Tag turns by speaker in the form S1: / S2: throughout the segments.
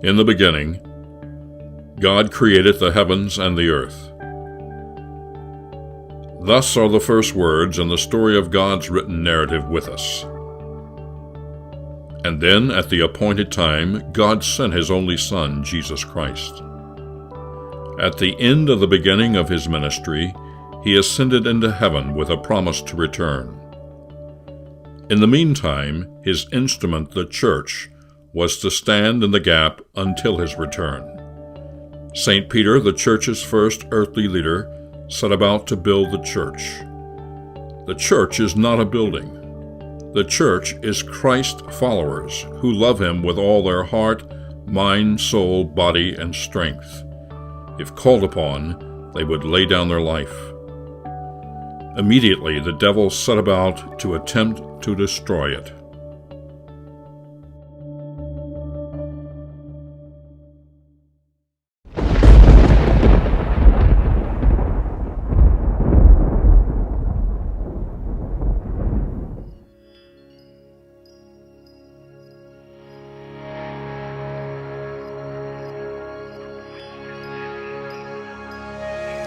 S1: In the beginning, God created the heavens and the earth. Thus are the first words in the story of God's written narrative with us. And then, at the appointed time, God sent His only Son, Jesus Christ. At the end of the beginning of His ministry, He ascended into heaven with a promise to return. In the meantime, His instrument, the church, was to stand in the gap until His return. St. Peter, the church's first earthly leader, set about to build the church. The church is not a building. The church is Christ's followers who love Him with all their heart, mind, soul, body, and strength. If called upon, they would lay down their life. Immediately, the devil set about to attempt to destroy it.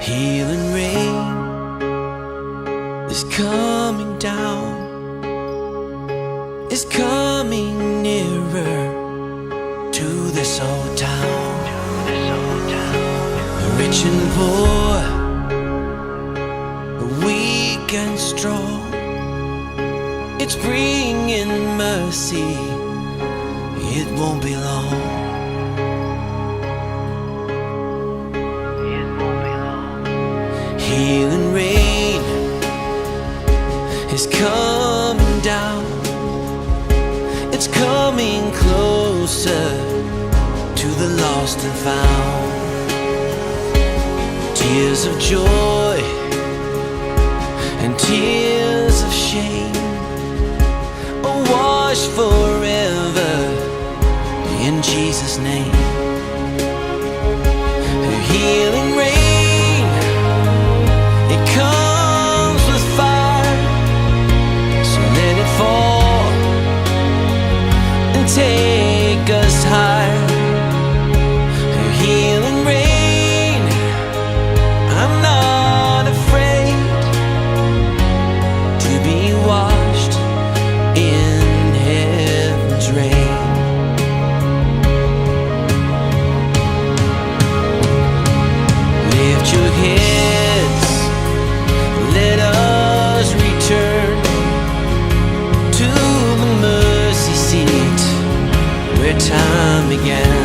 S2: Healing rain is coming down, is coming nearer to this old town. Rich and poor, weak and strong, it's bringing mercy, it won't be long. Healing rain is coming down, it's coming closer to the lost and found. Tears of joy and tears of shame are washed forever in Jesus' name. Healing rain comes with fire, so let it fall and take us higher. Healing rain, I'm not afraid to be washed in heaven's rain. Lift your heads, let us return to the mercy seat where time began.